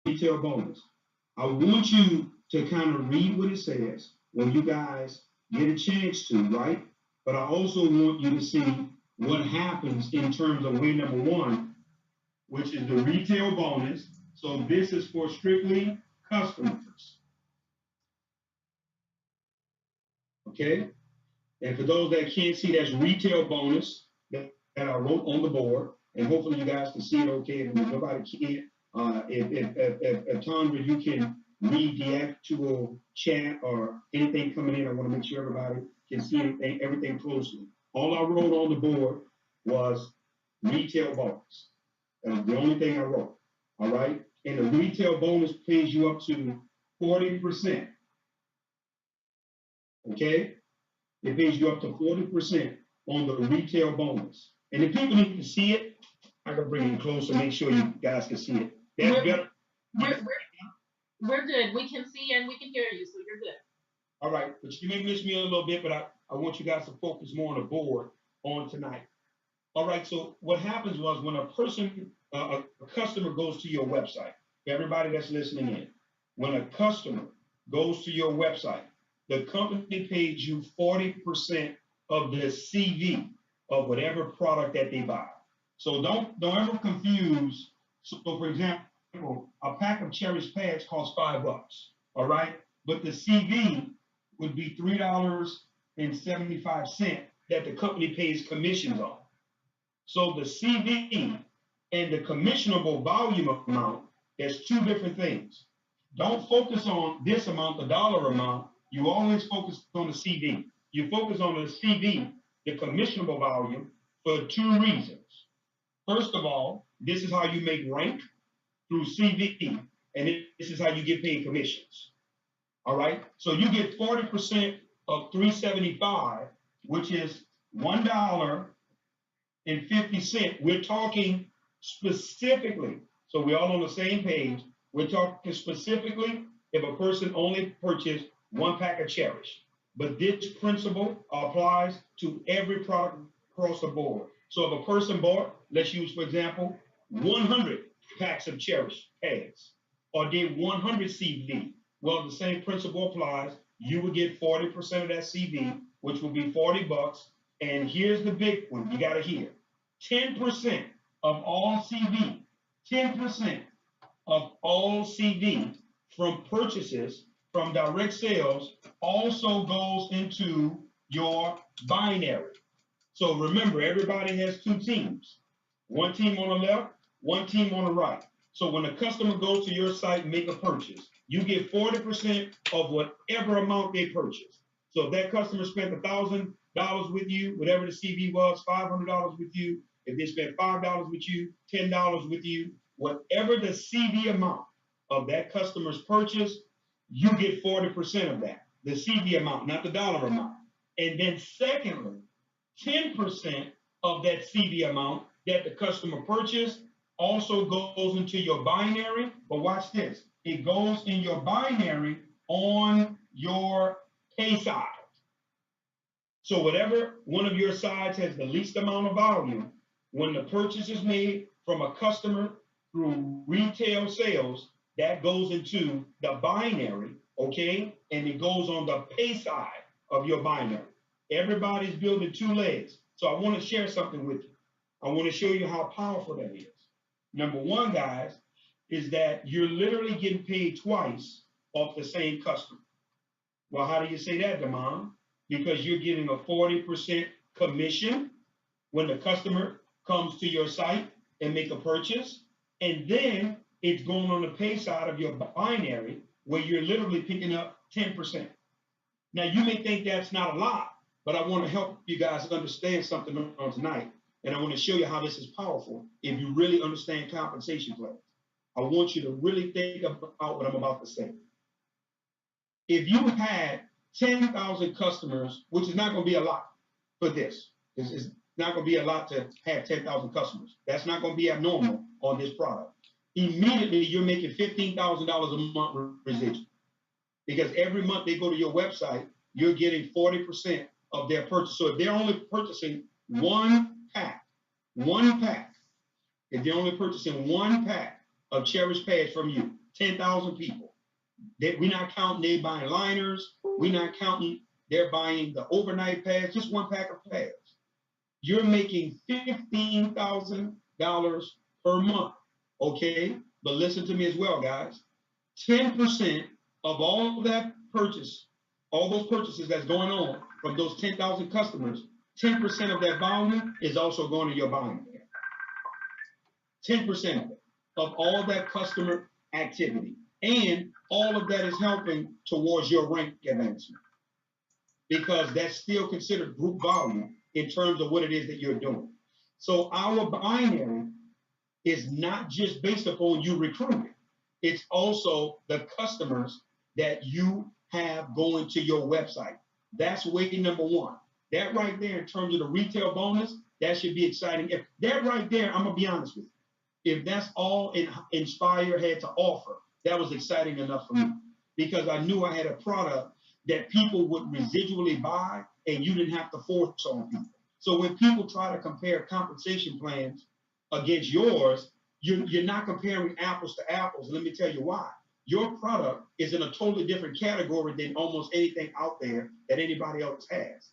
retail bonus. I want you to kind of read what it says when you guys get a chance to, right? But I also want you to see what happens in terms of way number one, which is the retail bonus. So this is for strictly customers. Okay? And for those that can't see, that's retail bonus that I wrote on the board. And hopefully you guys can see it okay. And if nobody can't, if Tondra, you can read the actual chat or anything coming in, I want to make sure everybody can see everything closely. All I wrote on the board was retail bonus. That was the only thing I wrote. All right? And the retail bonus pays you up to 40%. Okay? It pays you up to 40% on the retail bonus. And if people need to see it, I can bring it closer, make sure you guys can see it. That's better. We're good. We can see and we can hear you, so you're good. All right, but you may miss me a little bit, but I want you guys to focus more on the board on tonight. All right, so what happens was when a person, a customer goes to your website, everybody that's listening in, when a customer goes to your website, the company pays you 40% of the CV of whatever product that they buy. So don't ever confuse. So for example, a pack of Cherish pads costs $5, all right? But the CV would be $3.75 that the company pays commissions on. So the CV and the commissionable volume amount, there's two different things. Don't focus on this amount, the dollar amount. You always focus on the CV. You focus on the CV, the commissionable volume, for two reasons. First of all, this is how you make rank through CV, and this is how you get paid commissions. All right? So you get 40% of $3.75, which is $1.50. We're talking specifically, so we're all on the same page. We're talking specifically if a person only purchased one pack of Cherish. But this principle applies to every product across the board. So if a person bought, let's use, for example, 100 packs of Cherish pads, or did 100 CV, well, the same principle applies. You would get 40% of that CV, which will be $40. And here's the big one you got to hear. 10% of all CV, 10% of all CV from purchases from direct sales also goes into your binary. So remember, everybody has two teams. One team on the left, one team on the right. So when a customer goes to your site and make a purchase, you get 40% of whatever amount they purchase. So if that customer spent $1,000 with you, whatever the CV was, $500 with you, if they spent $5 with you, $10 with you, whatever the CV amount of that customer's purchase, you get 40% of that, the CV amount, not the dollar amount. And then secondly, 10% of that CV amount that the customer purchased also goes into your binary. But watch this. It goes in your binary on your pay side. So whatever one of your sides has the least amount of volume, when the purchase is made from a customer through retail sales, that goes into the binary, okay? And it goes on the pay side of your binary. Everybody's building two legs. So I want to share something with you. I want to show you how powerful that is. Number one, guys, is that you're literally getting paid twice off the same customer. Well, how do you say that, Damon? Because you're getting a 40% commission when the customer comes to your site and make a purchase. And then it's going on the pay side of your binary where you're literally picking up 10%. Now, you may think that's not a lot, but I want to help you guys understand something on tonight. And I want to show you how this is powerful if you really understand compensation plans. I want you to really think about what I'm about to say. If you had 10,000 customers, which is not going to be a lot for this. It's not going to be a lot to have 10,000 customers. That's not going to be abnormal on this product. Immediately, you're making $15,000 a month residual. Because every month they go to your website, you're getting 40% of their purchase. So if they're only purchasing one pack, if they're only purchasing one pack of Cherish pads from you, 10,000 people. We're not counting they buying liners. We're not counting they're buying the overnight pads, just one pack of pads. You're making $15,000 per month, okay? But listen to me as well, guys. 10% of all that purchase, all those purchases that's going on from those 10,000 customers, 10% of that volume is also going to your buying account. 10% of all that customer activity. And all of that is helping towards your rank advancement, because that's still considered group volume in terms of what it is that you're doing. So our binary is not just based upon you recruiting. It's also the customers that you have going to your website. That's way number one. That right there, in terms of the retail bonus, that should be exciting. If that right there, I'm gonna be honest with you, if that's all Nspire had to offer, that was exciting enough for me, because I knew I had a product that people would residually buy and you didn't have to force on people. So when people try to compare compensation plans against yours, you're not comparing apples to apples. Let me tell you why. Your product is in a totally different category than almost anything out there that anybody else has.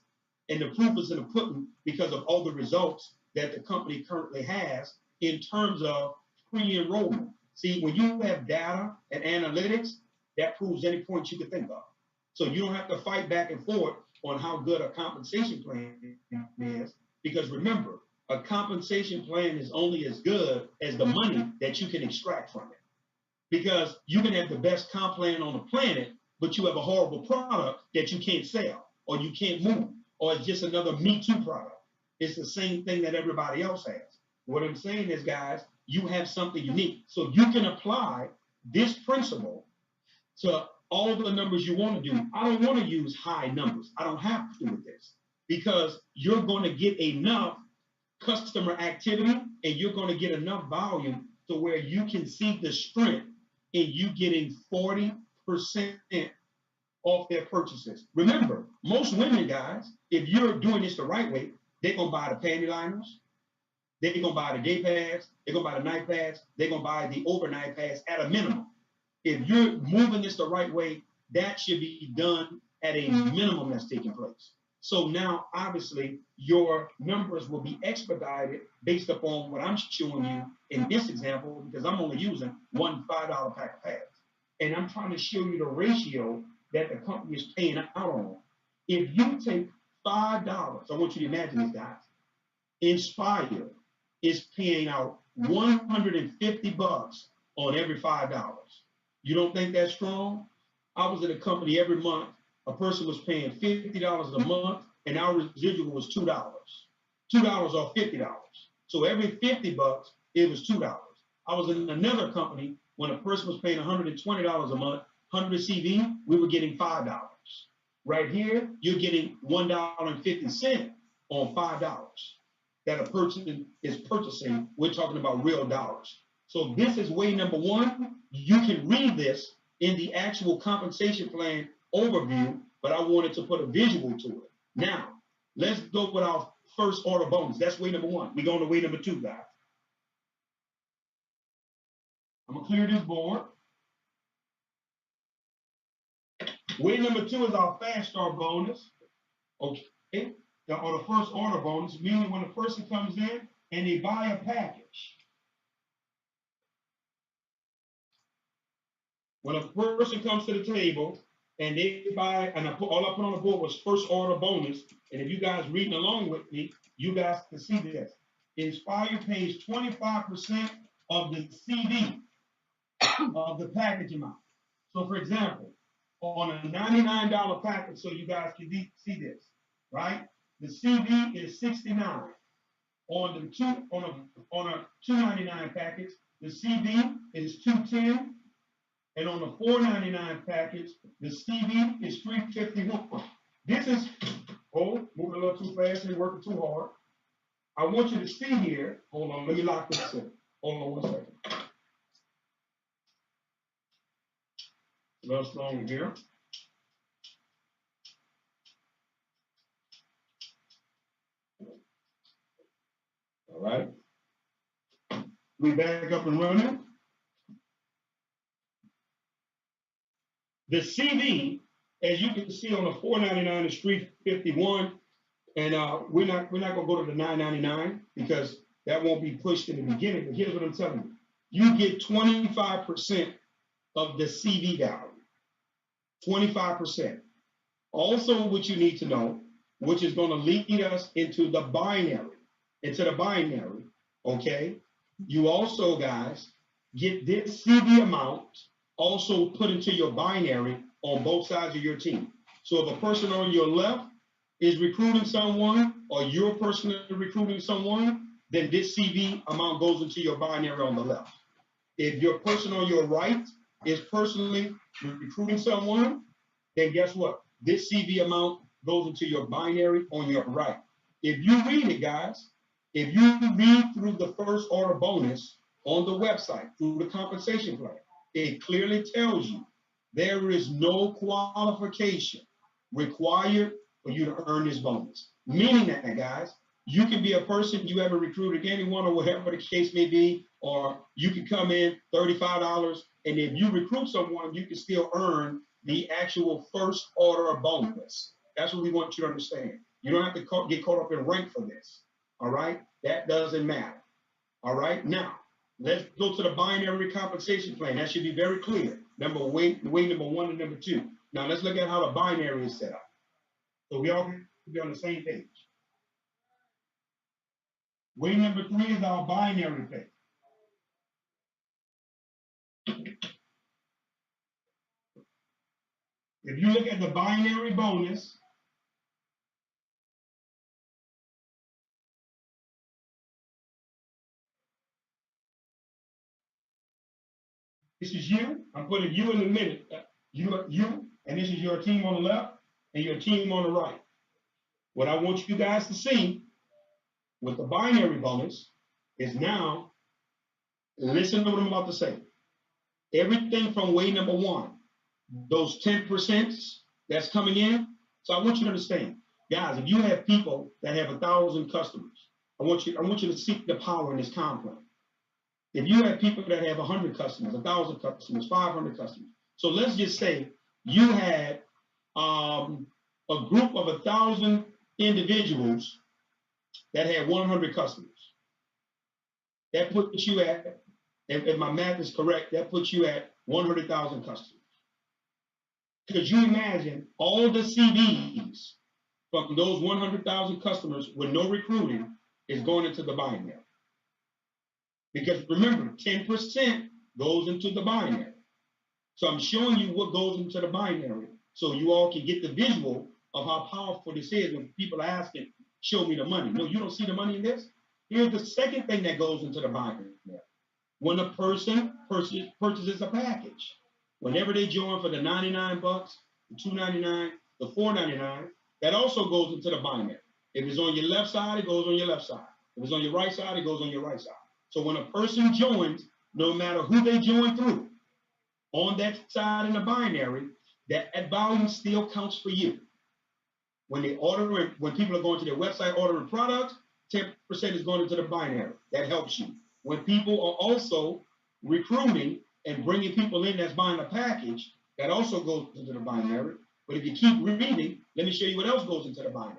And the proof is in the pudding, because of all the results that the company currently has in terms of pre-enrollment. See, when you have data and analytics, that proves any point you can think of. So you don't have to fight back and forth on how good a compensation plan is, because remember, a compensation plan is only as good as the money that you can extract from it. Because you can have the best comp plan on the planet, but you have a horrible product that you can't sell, or you can't move, or it's just another Me Too product. It's the same thing that everybody else has. What I'm saying is, guys, you have something unique. So you can apply this principle to all the numbers you want to do. I don't want to use high numbers. I don't have to with this, because you're going to get enough customer activity and you're going to get enough volume to where you can see the strength in you getting 40% off their purchases. Remember, most women, guys, if you're doing this the right way, they're going to buy the panty liners, they're going to buy the day pads, they're going to buy the night pads, they're going to buy the overnight pads at a minimum. If you're moving this the right way, that should be done at a minimum that's taking place. So now, obviously, your numbers will be expedited based upon what I'm showing you in this example, because I'm only using one $5 pack of pads. And I'm trying to show you the ratio that the company is paying out on. If you take $5, I want you to imagine this, guys. Nspire is paying out $150 on every $5. You don't think that's strong? I was at a company every month. A person was paying $50 a month, and our residual was $2. $2 off $50. So every $50, it was $2. I was in another company when a person was paying $120 a month, 100 CV, we were getting $5. Right here, you're getting $1.50 on $5 that a person is purchasing. We're talking about real dollars. So this is way number one. You can read this in the actual compensation plan overview, but I wanted to put a visual to it. Now, let's go with our first order bonus. That's way number one. We're going to way number two, guys. I'm going to clear this board. Way number two is our fast start bonus. Okay. Or the first order bonus, meaning when a person comes in and they buy a package. When a person comes to the table and they buy, and all I put on the board was first order bonus, and if you guys reading along with me, you guys can see this. Nspire pays 25% of the CV of the package amount. So for example, on a $99 package, so you guys can see this, right? The CV is $69. On a $299 package, the CV is $210. And on the $4.99 package, the CV is $351. This is, moving a little too fast and working too hard. I want you to see here. Hold on, let me lock this in. Hold on 1 second. A little strong here. All right. We back up and running. The CV, as you can see on the $4.99 is $3.51, and we're not gonna go to the $9.99 because that won't be pushed in the beginning. But here's what I'm telling you: you get 25% of the CV value. 25%. Also, what you need to know, which is going to lead us into the binary, okay? You also, guys, get this CV amount also put into your binary on both sides of your team. So if a person on your left is recruiting someone, or you're personally recruiting someone, then this CV amount goes into your binary on the left. If your person on your right is personally recruiting someone, then guess what? This CV amount goes into your binary on your right. If you read it, guys, if you read through the first order bonus on the website, through the compensation plan, it clearly tells you there is no qualification required for you to earn this bonus. Meaning that, guys, you can be a person you haven't recruited anyone or whatever the case may be, or you can come in $35, and if you recruit someone, you can still earn the actual first order bonus. That's what we want you to understand. You don't have to get caught up in rank for this. All right? That doesn't matter. All right? Now, let's go to the binary compensation plan. That should be very clear. Way number 1 and number 2. Now, let's look at how the binary is set up, so we all can be on the same page. Way number 3 is our binary pay. If you look at the binary bonus, this is you. I'm putting you in the middle. You, and this is your team on the left and your team on the right. What I want you guys to see with the binary bonus is now, listen to what I'm about to say. Everything from way number 1, those 10% that's coming in. So I want you to understand, guys, if you have people that have 1,000 customers, I want you to seek the power in this comp plan. If you have people that have 100 customers, 1,000 customers, 500 customers, so let's just say you had a group of 1,000 individuals that had 100 customers. That puts you at, if my math is correct, that puts you at 100,000 customers. Could you imagine all the CVs from those 100,000 customers with no recruiting is going into the binary? Because remember, 10% goes into the binary. So I'm showing you what goes into the binary so you all can get the visual of how powerful this is when people are asking, show me the money. No, you don't see the money in this? Here's the second thing that goes into the binary. When a person purchases a package, whenever they join for the $99, the $2.99, the $4.99, that also goes into the binary. If it's on your left side, it goes on your left side. If it's on your right side, it goes on your right side. So when a person joins, no matter who they join through, on that side in the binary, that volume still counts for you. When they order, when people are going to their website ordering products, 10% is going into the binary. That helps you. When people are also recruiting and bringing people in that's buying a package, that also goes into the binary. But if you keep reading, let me show you what else goes into the binary.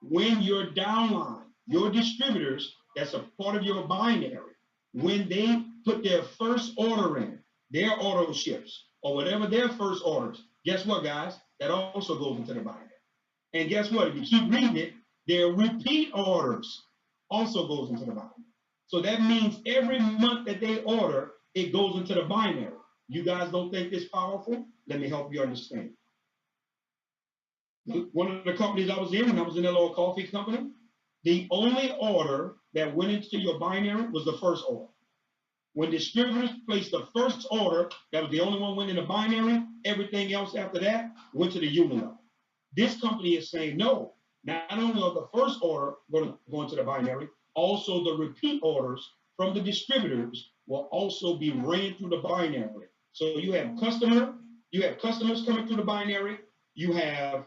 When your downline, your distributors, that's a part of your binary, when they put their first order in, their auto ships, or whatever their first orders, guess what, guys? That also goes into the binary. And guess what? If you keep reading it, their repeat orders also goes into the binary. So that means every month that they order, it goes into the binary. You guys don't think this powerful? Let me help you understand. One of the companies I was in, when I was in a little coffee company, the only order that went into your binary was the first order. When distributors placed the first order, that was the only one went in the binary. Everything else after that went to the unit level. This company is saying, no, not only are the first order going to go into the binary, also the repeat orders from the distributors will also be ran through the binary. So you have customers coming through the binary, you have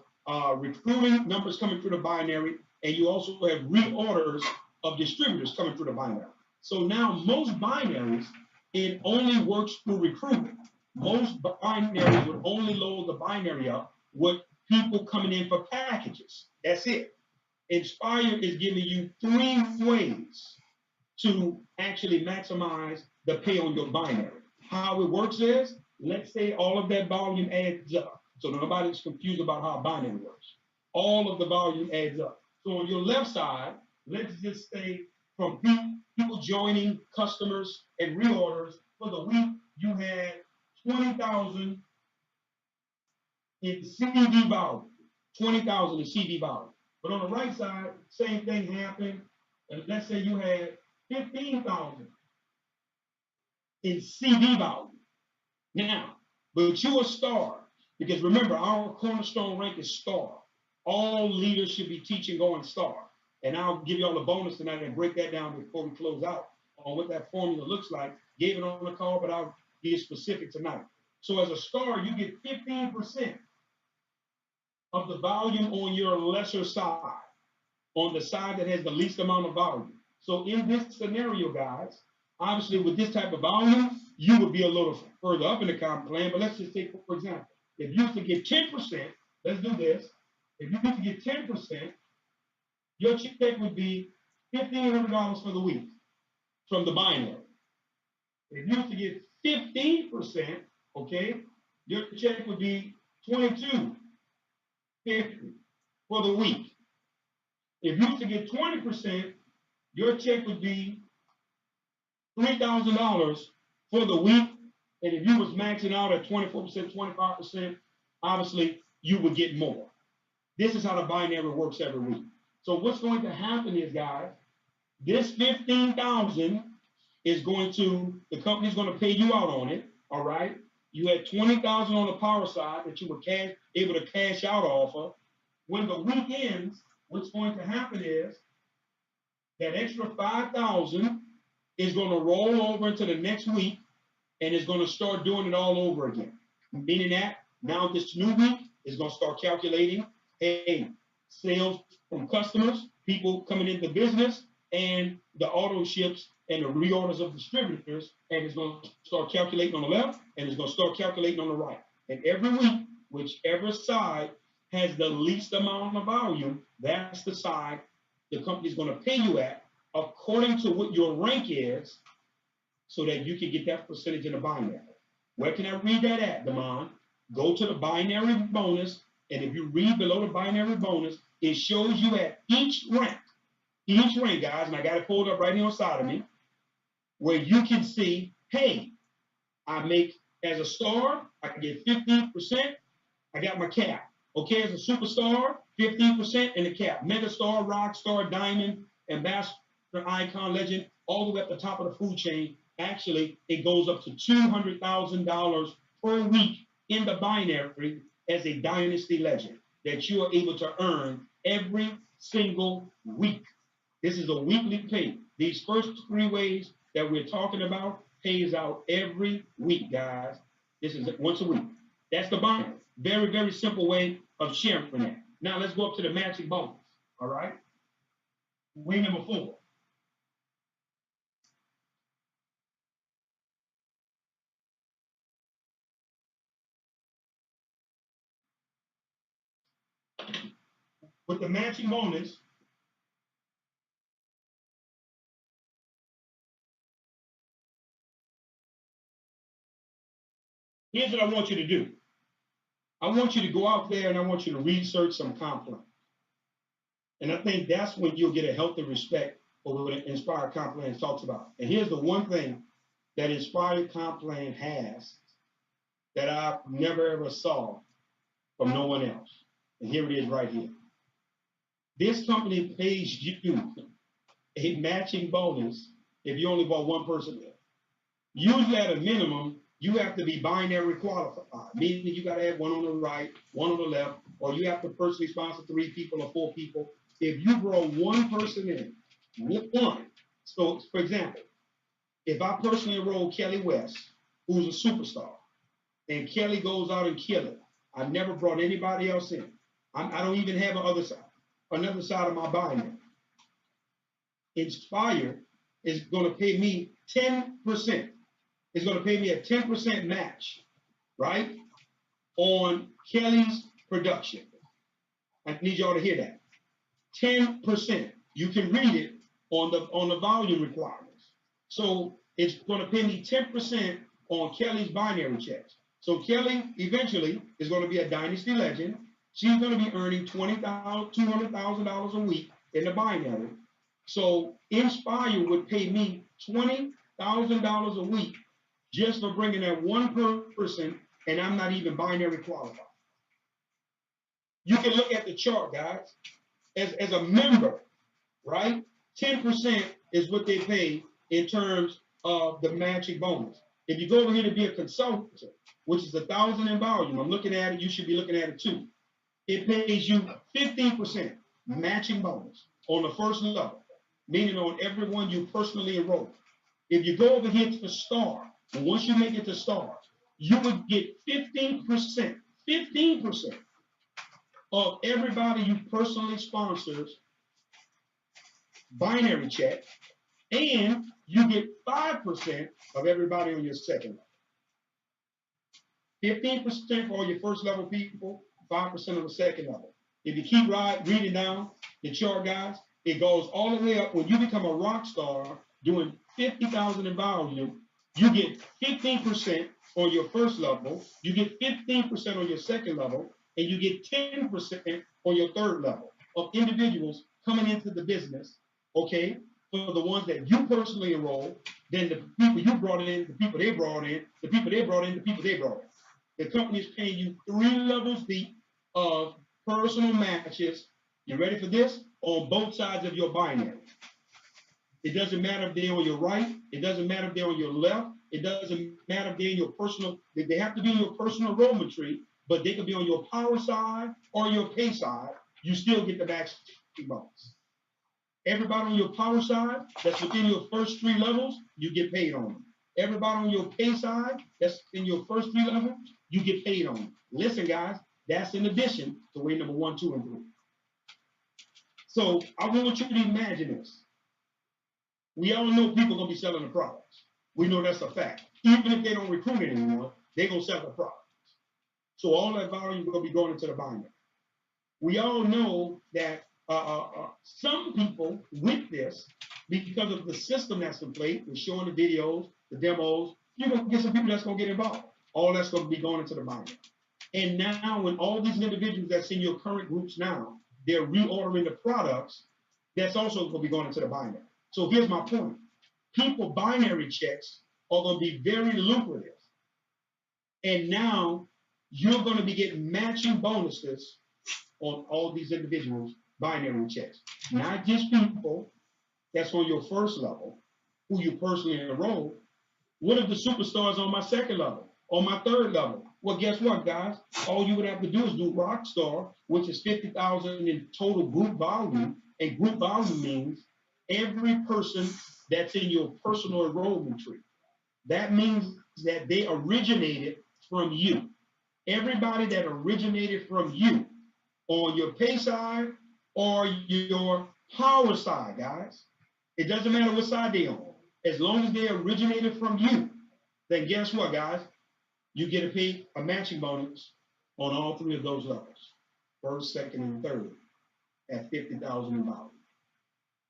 recruiting numbers coming through the binary, and you also have reorders of distributors coming through the binary. So now most binaries, it only works through recruitment. most binaries would only load the binary up with people coming in for packages. That's it. Nspire is giving you 3 ways to actually maximize the pay on your binary. How it works is, let's say all of that volume adds up. So nobody's confused about how binary works. All of the volume adds up. So on your left side, let's just say from people joining, customers, and reorders for the week, you had 20,000 in CD volume. 20,000 in CD volume. But on the right side, same thing happened. And let's say you had 15,000 in CD volume. Now, but you're a star, because remember, our cornerstone rank is star. All leaders should be teaching going star. And I'll give you all a bonus tonight and break that down before we close out on what that formula looks like. Gave it on the call, but I'll be specific tonight. So as a star, you get 15% of the volume on your lesser side, on the side that has the least amount of volume. So in this scenario, guys, obviously with this type of volume, you would be a little further up in the comp plan, but let's just take, for example, if you used to get 10%, let's do this. If you used to get 10%, your check would be $1,500 for the week from the binary. If you used to get 15%, okay, your check would be $2,250 for the week. If you used to get 20%, your check would be $3,000 for the week. And if you was maxing out at 24%, 25%, obviously you would get more. This is how the binary works every week. So what's going to happen is, guys, this 15,000 is going to, the company's going to pay you out on it, all right? You had 20,000 on the power side that you were able to cash out off of. When the week ends, what's going to happen is that extra 5,000 is going to roll over into the next week and is going to start doing it all over again. Meaning that now this new week is going to start calculating, hey, sales from customers, people coming into business, and the auto ships and the reorders of distributors, and it's going to start calculating on the left, and it's going to start calculating on the right. And every week, whichever side has the least amount of volume, that's the side the company's going to pay you at according to what your rank is, so that you can get that percentage in the binary. Where can I read that at, Damon? Go to the binary bonus, and if you read below the binary bonus, it shows you at each rank, guys, and I got it pulled up right here on the side of me, where you can see, hey, I make, as a star, I can get 15%, I got my cap. Okay, as a superstar, 15% in the cap. Mega star, rock star, diamond, ambassador, icon, legend, all the way up the top of the food chain. Actually, it goes up to $200,000 per week in the binary as a dynasty legend that you are able to earn every single week. This is a weekly pay. These first 3 ways that we're talking about pays out every week, guys. This is once a week. That's the binary. Very, very simple way of sharing that. Now let's go up to the matching bonus. All right. Way number 4. With the matching bonus, here's what I want you to do. I want you to go out there and I want you to research some comp plan. And I think that's when you'll get a healthy respect for what Inspire Comp Plan talks about. And here's the one thing that Inspire Comp Plan has that I never ever saw from no one else. And here it is right here. This company pays you a matching bonus if you only bought one person there. Usually at a minimum, you have to be binary qualified, meaning you got to have one on the right, one on the left, or you have to personally sponsor 3 people or 4 people. If you brought one person in, one, so for example, if I personally enroll Kelly West, who's a superstar, and Kelly goes out and kill it, I've never brought anybody else in. I don't even have another side of my binary. Inspire is going to pay me 10%. It's going to pay me a 10% match right, on Kelly's production. I need y'all to hear that. 10%. You can read it on the volume requirements. So it's going to pay me 10% on Kelly's binary checks. So Kelly eventually is going to be a dynasty legend. She's going to be earning $200,000 a week in the binary. So Nspire would pay me $20,000 a week just for bringing that one person, and I'm not even binary qualified. You can look at the chart, guys. As a member, right? 10% is what they pay in terms of the matching bonus. If you go over here to be a consultant, which is 1,000 in volume, I'm looking at it, you should be looking at it too. It pays you 15% matching bonus on the first level, meaning on everyone you personally enroll. If you go over here to the star, and once you make it to star, you would get 15% of everybody you personally sponsors binary check, and you get 5% of everybody on your second level. 15% for all your first level people, 5% on the second level. If you keep reading down the chart, guys, it goes all the way up. When you become a rock star doing 50,000 in volume, you get 15% on your first level, you get 15% on your second level, and you get 10% on your third level of individuals coming into the business, okay, for the ones that you personally enroll, then the people you brought in, the people they brought in, the people they brought in, the people they brought in. The company is paying you 3 levels deep of personal matches. You ready for this? On both sides of your binary. It doesn't matter if they're on your right. It doesn't matter if they're on your left. It doesn't matter if they're in your personal, they have to be in your personal enrollment tree, but they could be on your power side or your pay side. You still get the matching bonus. Everybody on your power side that's within your first 3 levels, you get paid on them. Everybody on your pay side that's in your first 3 levels, you get paid on them. Listen, guys, that's in addition to way number 1, 2, and 3. So I want you to imagine this. We all know people are going to be selling the products. We know that's a fact. Even if they don't recruit anymore, they're going to sell the products. So all that volume is going to be going into the binary. We all know that some people with this, because of the system that's in place, we're showing the videos, the demos, you're going to get some people that's going to get involved. All that's going to be going into the binary. And now when all these individuals that's in your current groups now, they're reordering the products, that's also going to be going into the binary. So here's my point. People binary checks are going to be very lucrative. And now you're going to be getting matching bonuses on all these individuals' binary checks. Not just people that's on your first level, who you personally enroll. What if the superstars on my second level, on my third level? Well, guess what, guys? All you would have to do is do Rockstar, which is 50,000 in total group volume. And group volume means every person that's in your personal enrollment tree. That means that they originated from you. Everybody that originated from you on your pay side or your power side, guys. It doesn't matter what side they're on. As long as they originated from you, then guess what, guys? You get to pay a matching bonus on all 3 of those levels. First, second, and third at 50,000 in volume.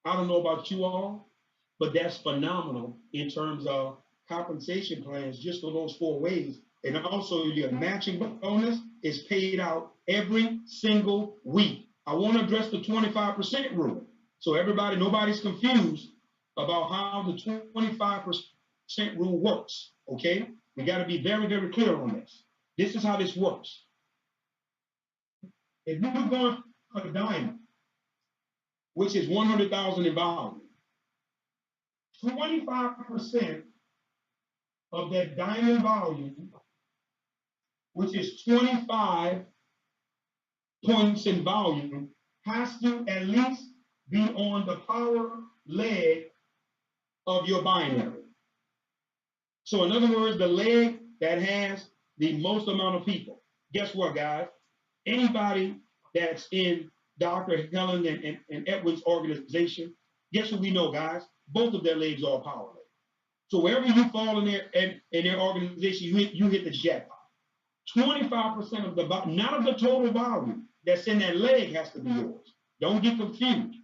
I don't know about you all, but that's phenomenal in terms of compensation plans just for those 4 ways. And also your matching bonus is paid out every single week. I want to address the 25% rule. So everybody, nobody's confused about how the 25% rule works, okay? We got to be very, very clear on this. This is how this works. If you're going for a diamond, which is 100,000 in volume, 25% of that diamond volume, which is 25 points in volume, has to at least be on the power leg of your binary. So in other words, the leg that has the most amount of people. Guess what, guys? Anybody that's in Dr. Helen and Edwin's organization, guess what we know, guys? Both of their legs are power legs. So wherever you fall in their organization, you hit the jackpot. 25% of the, not of the total volume that's in that leg has to be yours. Don't get confused.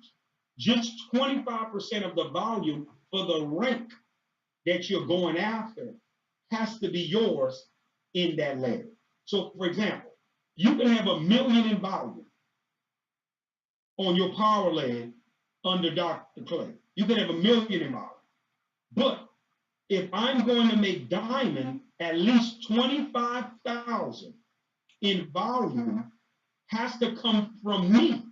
Just 25% of the volume for the rank that you're going after has to be yours in that leg. So, for example, you can have 1 million in volume on your power leg under Dr. Clay. You can have 1 million in volume. But if I'm going to make diamond at least 25,000 in volume, has to come from me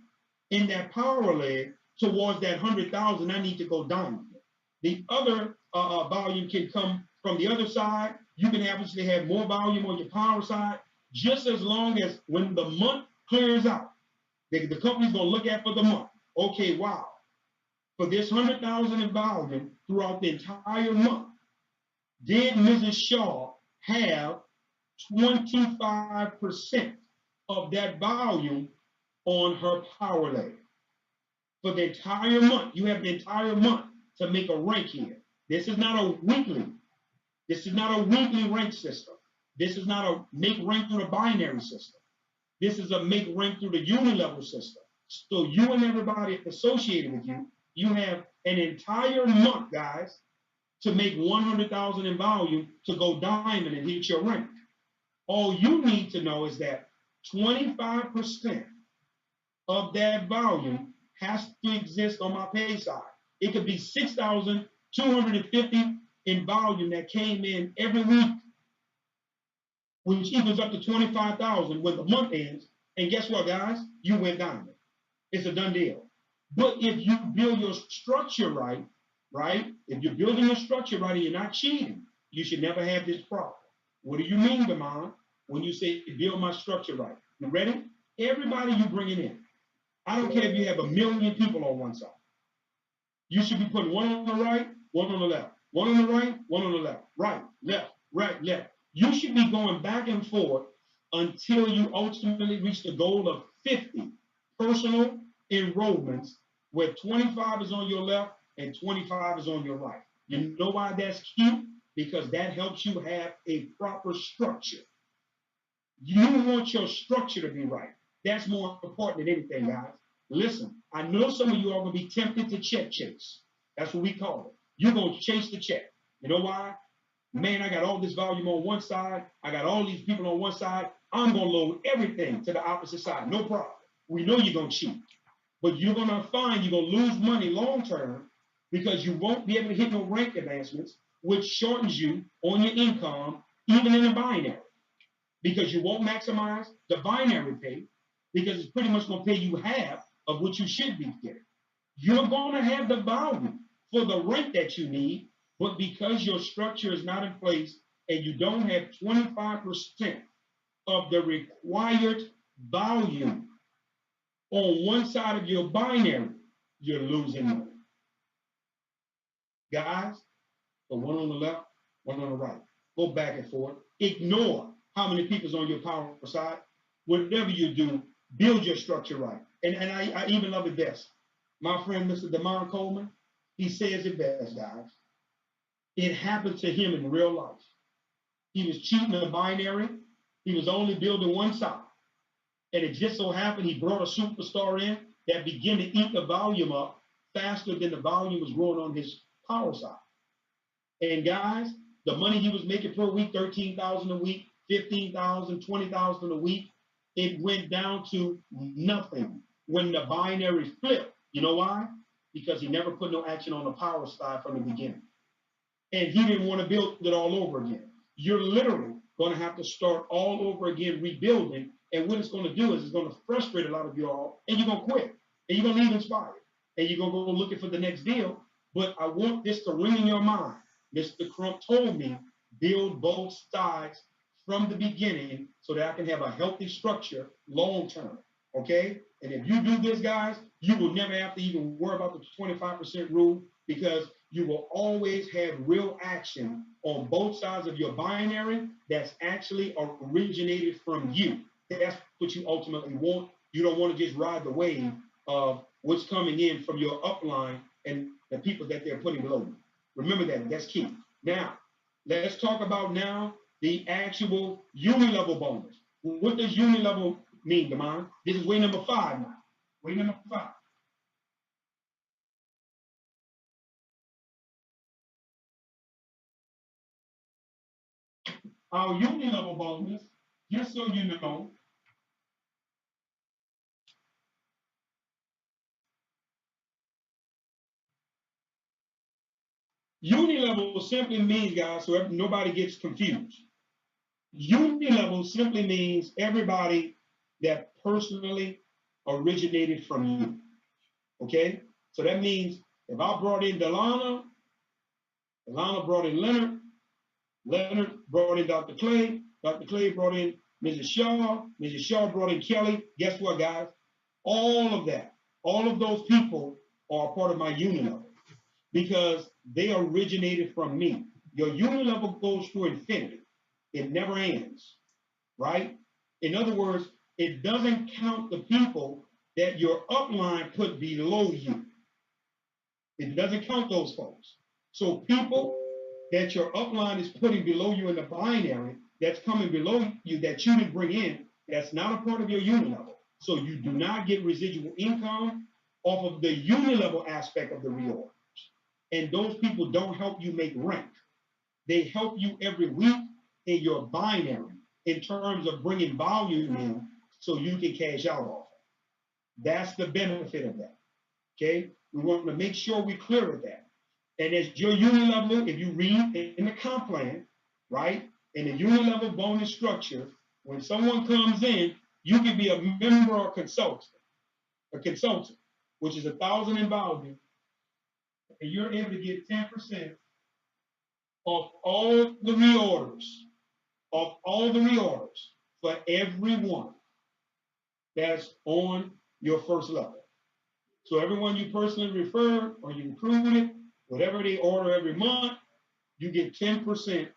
in that power leg towards that 100,000 I need to go diamond. The other volume can come from the other side. You can obviously have more volume on your power side, just as long as when the month clears out, the company's gonna look at for the month. Okay, wow, for this 100,000 in volume throughout the entire month, did Mrs. Shaw have 25% of that volume on her power leg? For the entire month, you have the entire month to make a rank here. This is not a weekly. This is not a weekly rank system. This is not a make rank through the binary system. This is a make rank through the unilevel system. So you and everybody associated with you, you have an entire month, guys, to make 100,000 in volume to go diamond and hit your rank. All you need to know is that 25% of that volume has to exist on my pay side. It could be 6,250 in volume that came in every week, which equals up to 25,000 when the month ends. And guess what, guys? You went diamond. It's a done deal. But if you build your structure right, if you're building your structure right and you're not cheating, you should never have this problem. What do you mean, Damon, when you say build my structure right? You ready? Everybody you bringing in. I don't care if you have 1 million people on one side. You should be putting one on the right, one on the left. One on the right, one on the left. Right, left, right, left. You should be going back and forth until you ultimately reach the goal of 50 personal enrollments where 25 is on your left and 25 is on your right. You know why that's key? Because that helps you have a proper structure. You want your structure to be right. That's more important than anything, guys. Listen, I know some of you are going to be tempted to check chase. That's what we call it. You're going to chase the check. You know why? Man, I got all this volume on one side. I got all these people on one side. I'm going to load everything to the opposite side. No problem. We know you're going to cheat. But you're going to find you're going to lose money long term because you won't be able to hit no rank advancements, which shortens you on your income, even in the binary. Because you won't maximize the binary pay because it's pretty much going to pay you half of what you should be getting. You're going to have the volume for the rank that you need, but because your structure is not in place and you don't have 25% of the required volume on one side of your binary, you're losing money. Guys, the one on the left, one on the right. Go back and forth. Ignore how many people's on your power side. Whatever you do, build your structure right. And I even love it best. My friend, Mr. Damon Coleman, he says it best, guys. It happened to him in real life. He was cheating a binary. He was only building one side. And it just so happened he brought a superstar in that began to eat the volume up faster than the volume was growing on his power side. And guys, the money he was making per week, 13,000 a week, 15,000, 20,000 a week, it went down to nothing when the binary flipped. You know why? Because he never put no action on the power side from the beginning. And he didn't want to build it all over again. You're literally going to have to start all over again rebuilding. And what it's going to do is it's going to frustrate a lot of you all, and you're going to quit. And you're going to leave Nspire. And you're going to go looking for the next deal. But I want this to ring in your mind. Mr. Crump told me, build both sides from the beginning so that I can have a healthy structure long term. Okay? And if you do this, guys, you will never have to even worry about the 25% rule because you will always have real action on both sides of your binary that's actually originated from you. That's what you ultimately want. You don't want to just ride the wave of what's coming in from your upline and the people that they're putting below you. Remember that. That's key. Now, let's talk about now the actual uni-level bonus. What does uni-level mean, Damon? This is way number 5 now. Way number 5. Our uni-level bonus, just so you know, uni-level simply means, guys, so nobody gets confused. Uni-level simply means everybody that personally originated from you. Okay? So that means if I brought in Delana, Delana brought in Leonard, Leonard brought in Dr. Clay brought in Mrs. Shaw brought in Kelly. Guess what, guys? All of that, all of those people are part of my uni-level because they originated from me. Your uni-level goes through infinity. It never ends, right? In other words, it doesn't count the people that your upline put below you. It doesn't count those folks. So people that your upline is putting below you in the binary, that's coming below you that you didn't bring in, that's not a part of your uni-level. So you do not get residual income off of the uni-level aspect of the reorders. And those people don't help you make rent. They help you every week in your binary in terms of bringing volume in so you can cash out off it. That's the benefit of that, okay? We want to make sure we're clear with that. And as your uni-level, if you read in the comp plan, right, in the uni-level bonus structure, when someone comes in, you can be a member or consultant, which is $1,000 in value, and you're able to get 10% of all the reorders, for everyone that's on your first level. So everyone you personally refer or you recruited, whatever they order every month, you get 10%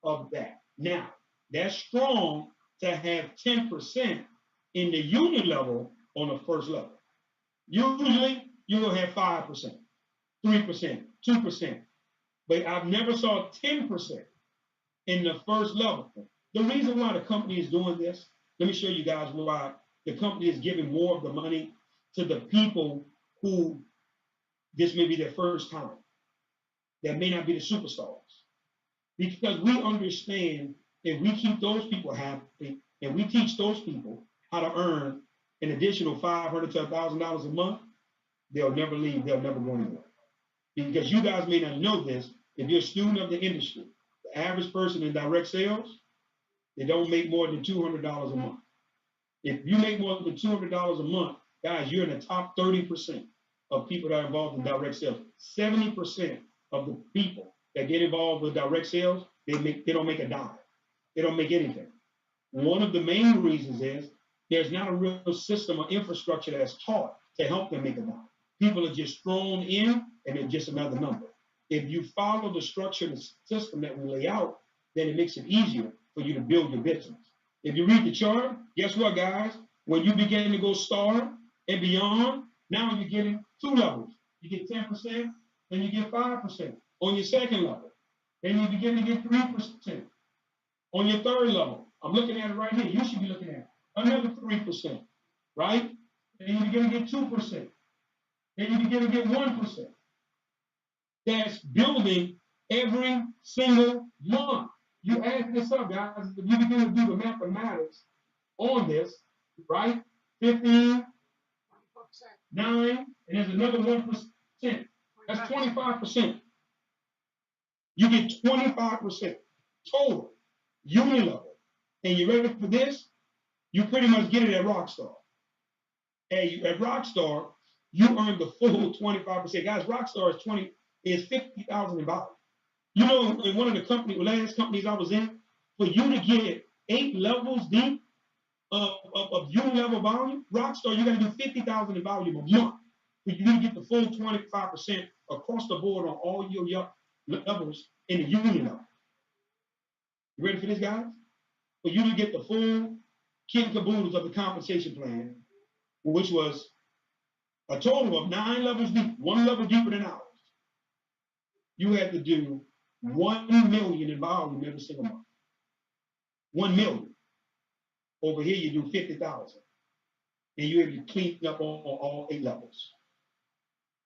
of that. Now, that's strong to have 10% in the unit level on the first level. Usually, you'll have 5%, 3%, 2%, but I've never saw 10% in the first level. The reason why the company is doing this, let me show you guys why the company is giving more of the money to the people who this may be their first time. That may not be the superstars. Because we understand if we keep those people happy and we teach those people how to earn an additional $500 to $1,000 a month, they'll never leave, they'll never go anywhere. Because you guys may not know this, if you're a student of the industry, the average person in direct sales, they don't make more than $200 a month. If you make more than $200 a month, guys, you're in the top 30% of people that are involved in direct sales. 70% of the people that get involved with direct sales, they don't make a dime. They don't make anything. One of the main reasons is there's not a real system or infrastructure that's taught to help them make a dime. People are just thrown in and they're just another number. If you follow the structure and the system that we lay out, then it makes it easier for you to build your business. If you read the chart, guess what, guys? When you begin to go star and beyond, now you're getting 2 levels. You get 10%, then you get 5% on your second level. Then you begin to get 3% on your third level. I'm looking at it right here. You should be looking at it. Another 3%, right? Then you begin to get 2%. Then you begin to get 1%. That's building every single month. You add this up, guys. If you begin to do the mathematics on this, right? 15, 9, and there's another 1%. That's 25%. You get 25% total, unit level. And you ready for this? You pretty much get it at Rockstar. At Rockstar, you earn the full 25%. Guys, Rockstar is 50,000 in value. You know, in one of the last companies I was in, for you to get 8 levels deep of unit level volume, Rockstar, you got to do 50,000 in volume a month. But you need to get the full 25% across the board on all your levels in the unit level. You ready for this, guys? For you to get the full kit and caboodles of the compensation plan, which was a total of 9 levels deep, 1 level deeper than ours. You had to do 1 million in volume every single month. 1 million. Over here, you do 50,000. And you're able to clean up on all 8 levels.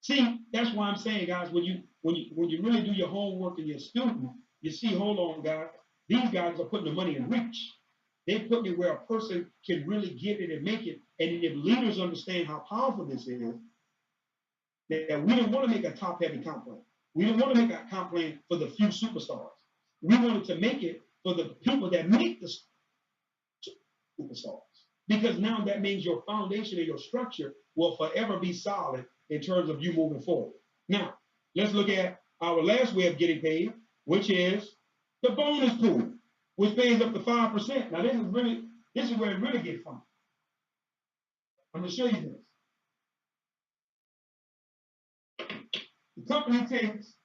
See, that's why I'm saying, guys, when you really do your homework and you're a student, you see, hold on, guys, these guys are putting the money in reach. They're putting it where a person can really get it and make it. And if leaders understand how powerful this is, that we didn't want to make a top-heavy comp plan. We didn't want to make a comp plan for the few superstars. We wanted to make it for the people that make the superstars. Because now that means your foundation and your structure will forever be solid in terms of you moving forward. Now, let's look at our last way of getting paid, which is the bonus pool, which pays up to 5%. Now, this is where it really gets fun. I'm going to show you this. The company takes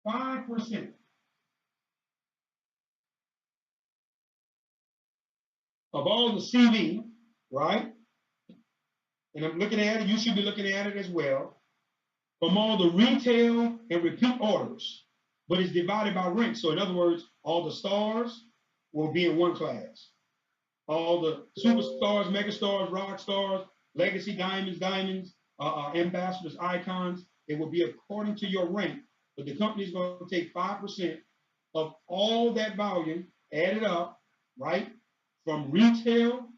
5% of all the CV, right? And I'm looking at it, you should be looking at it as well, from all the retail and repeat orders, but it's divided by rank. So in other words, all the stars will be in one class. All the superstars, megastars, rock stars, legacy diamonds, ambassadors, icons, it will be according to your rank, but the company is going to take 5% of all that volume, add it up, right? From retail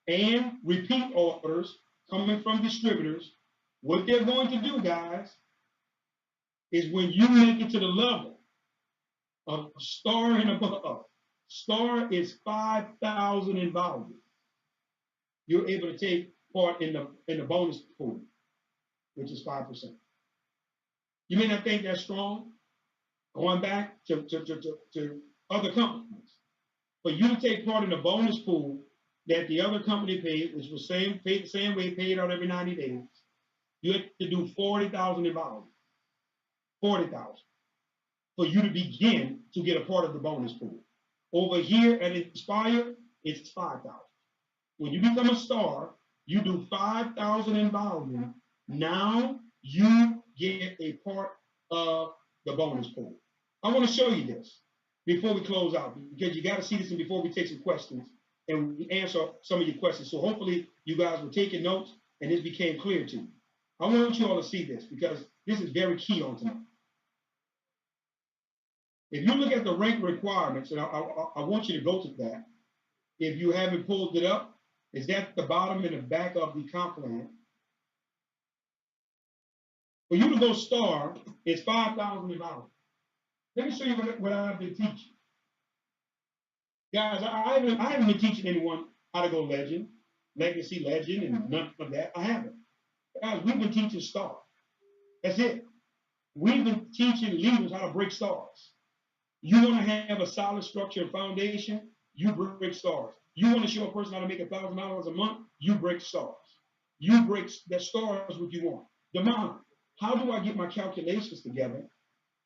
and repeat orders coming from distributors. What they're going to do, guys, is when you make it to the level of star and above, star is 5,000 in volume. You're able to take part in the bonus pool, which is 5%. You may not think that's strong, going back to other companies. For you to take part in the bonus pool that the other company paid, which was paid the same way, paid out every 90 days, you have to do 40,000 in volume. 40,000 for you to begin to get a part of the bonus pool. Over here at Nspire, it's 5,000. When you become a star, you do 5,000 in volume. Now you get a part of the bonus pool. I want to show you this before we close out, because you got to see this and before we take some questions and we answer some of your questions. So hopefully you guys were taking notes and this became clear to you. I want you all to see this because this is very key on tonight. If you look at the rank requirements, and I want you to go to that. If you haven't pulled it up, it's at the bottom and the back of the comp plan. For you to go star, it's 5,000 in volume. Let me show you what I've been teaching. Guys, I haven't been teaching anyone how to go legend, legacy legend, and none of that. I haven't. Guys, we've been teaching star. That's it. We've been teaching leaders how to break stars. You want to have a solid structure and foundation, you break stars. You want to show a person how to make $1,000 a month, you break stars. You break that stars what you want. Demand, how do I get my calculations together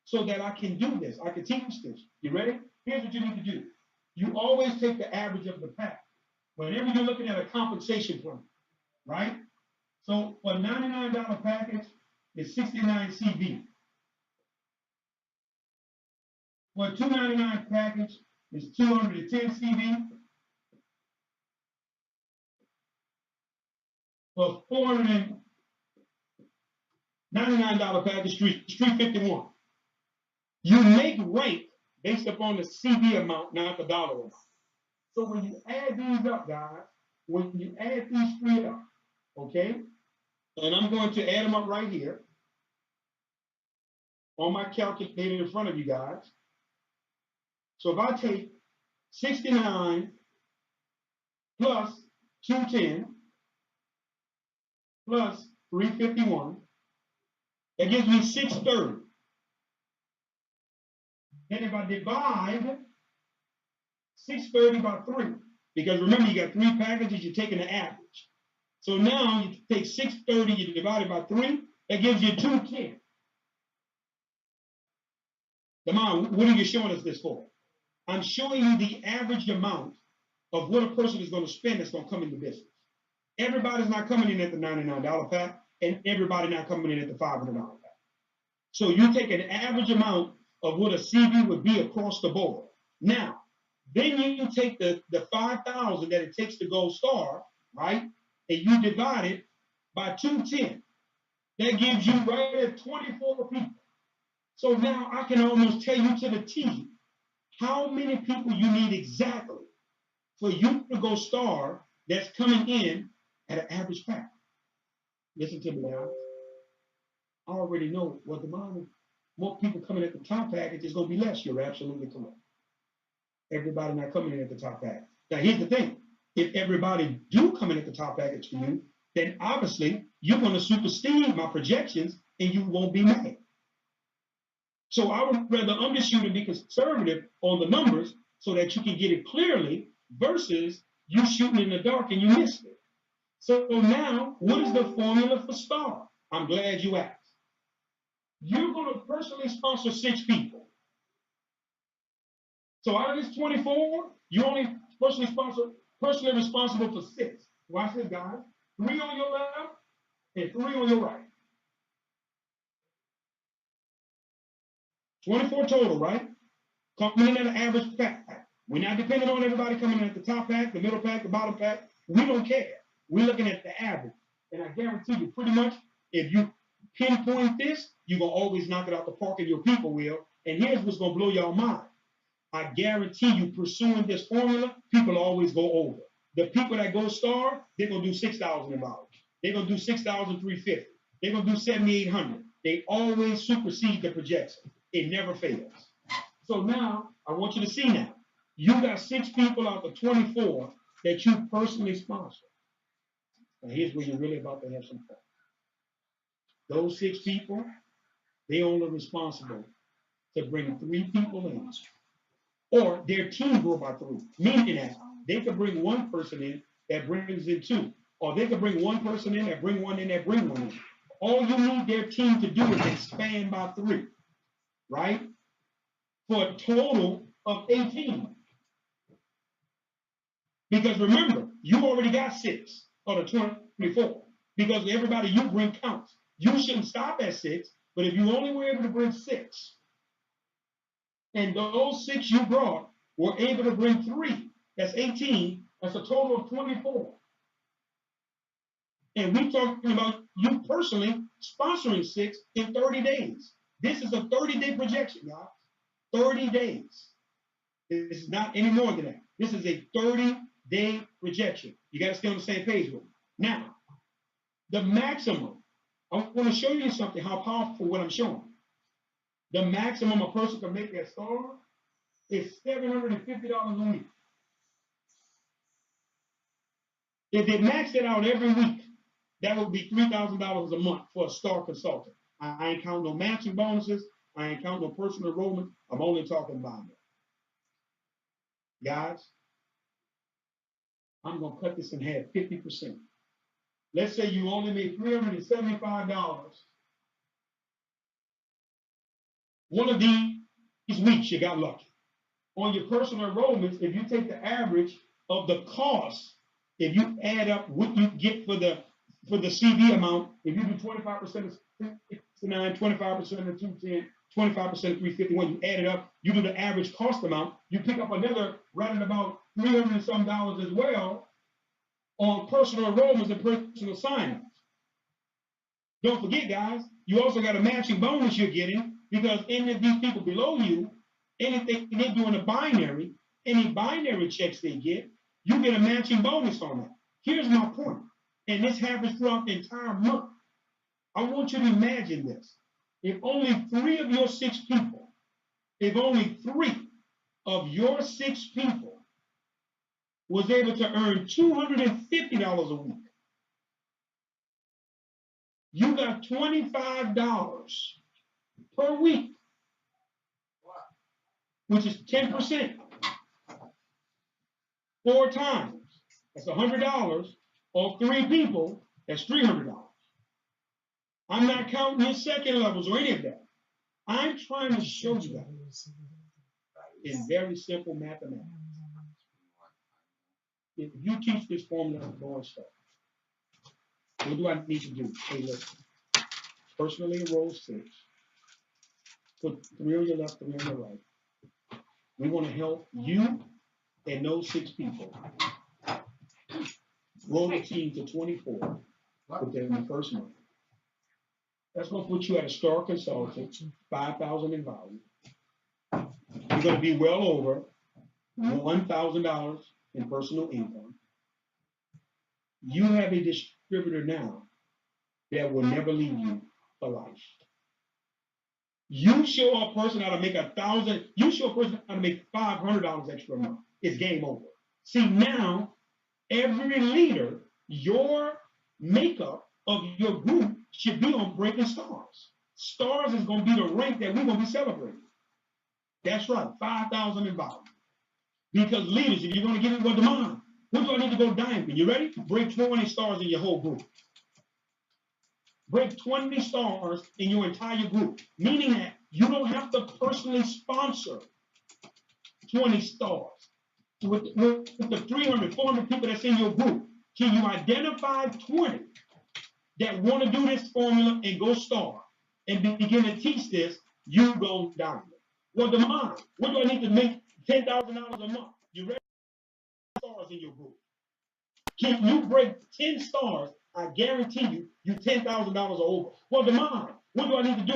so that I can do this? I can teach this. You ready? Here's what you need to do. You always take the average of the pack. Whenever you're looking at a compensation plan, right? So for a $99 package, it's 69 CV. For a $299 package, it's 210 CV. For a $499 package, 351. You make rank based upon the CV amount, not the dollar amount. So when you add these up, guys, when you add these three up, okay, and I'm going to add them up right here on my calculator in front of you guys. So if I take 69 plus 210 plus 351, that gives me 630. Then if I divide 630 by 3, because remember you got 3 packages, you're taking the average. So now you take 630, you divide it by 3, that gives you 210. Damon, what are you showing us this for? I'm showing you the average amount of what a person is going to spend that's going to come into business. Everybody's not coming in at the $99 pack, and everybody not coming in at the $500 pack. So you take an average amount of what a CV would be across the board. Now, Then you take the 5,000 that it takes to go star, right? And you divide it by 210. That gives you right at 24 people. So now I can almost tell you to the T how many people you need exactly for you to go star that's coming in at an average pack. Listen to me now. I already know what the model. More people coming at the top package is going to be less. You're absolutely correct. Everybody not coming in at the top package. Now here's the thing. If everybody do come in at the top package for you, then obviously you're going to supersede my projections and you won't be mad. So I would rather undershoot and be conservative on the numbers so that you can get it clearly versus you shooting in the dark and you missed it. So now, what is the formula for star? I'm glad you asked. You're going to personally sponsor 6 people. So out of this 24, you only personally responsible for 6. Watch this, guys. 3 on your left and 3 on your right. 24 total, right? Coming in at an average pack. We're not depending on everybody coming in at the top pack, the middle pack, the bottom pack. We don't care. We're looking at the average. And I guarantee you, pretty much, if you pinpoint this, you're going to always knock it out the park and your people will. And here's what's going to blow y'all mind. I guarantee you, pursuing this formula, people always go over. The people that go star, they're going to do $6,000. They're going to do $6,350. They're going to do $7,800. They always supersede the projection. It never fails. So now, I want you to see now. You got 6 people out of 24 that you personally sponsor. Now here's where you're really about to have some fun. Those 6 people, they only responsible to bring 3 people in. Or their team grow by 3. Meaning that they could bring 1 person in that brings in 2. Or they could bring 1 person in that bring 1 in that bring 1 in. All you need their team to do is expand by 3. Right? For a total of 18. Because remember, you already got 6 out of 24. Because everybody you bring counts. You shouldn't stop at 6, but if you only were able to bring 6, and those 6 you brought were able to bring 3, that's 18, that's a total of 24. And we're talking about you personally sponsoring 6 in 30 days. This is a 30-day projection, y'all. 30 days. This is not any more than that. This is a 30-day projection. You got to stay on the same page with me. Now, the maximum, I want to show you something, how powerful what I'm showing. The maximum a person can make that star is $750 a week. If they maxed it out every week, that would be $3,000 a month for a star consultant. I ain't counting no matching bonuses. I ain't counting no personal enrollment. I'm only talking binary. Guys, I'm going to cut this in half, 50%. Let's say you only made $375. One of these weeks you got lucky. On your personal enrollments, if you take the average of the cost, if you add up what you get for the CV amount, if you do 25% of 69, 25% of 210, 25% of 351, you add it up, you do the average cost amount, you pick up another right at about $300 and some as well on personal enrollments and personal sign-ups. Don't forget, guys, you also got a matching bonus you're getting because any of these people below you, anything they do in a binary, any binary checks they get, you get a matching bonus on that. Here's my point, and this happens throughout the entire month. I want you to imagine this. If only 3 of your 6 people, if only 3 of your 6 people was able to earn $250 a week, you got $25 per week, which is 10%. 4 times, that's $100. Or 3 people, that's $300. I'm not counting your second levels or any of that. I'm trying to show you that in very simple mathematics. If you teach this formula going stuff, what do I need to do? Hey, listen. Personally enroll 6. Put 3 on your left, 3 on your right. We want to help you and those 6 people grow the team to 24 within the first month. That's going to put you at a star consultant, 5,000 in value. You're going to be well over $1,000 in personal income. You have a distributor now that will never leave you for life. You show a person how to make $1,000. You show a person how to make $500 extra a month. It's game over. See, now every leader, your makeup of your group should be on Breaking Stars. Stars is going to be the rank that we're going to be celebrating. That's right, 5,000 in value. Because leaders, if you're going to give me what demand, what do I need to go diamond? You ready? Break 20 stars in your whole group. Break 20 stars in your entire group, meaning that you don't have to personally sponsor 20 stars. With the 300, 400 people that's in your group, can you identify 20 that want to do this formula and go star and begin to teach this? You go diamond. Well, demand. What do I need to make $10,000 a month? You ready? Stars in your group. Can you break 10 stars? I guarantee you $10,000 or over. Well, demand. What do I need to do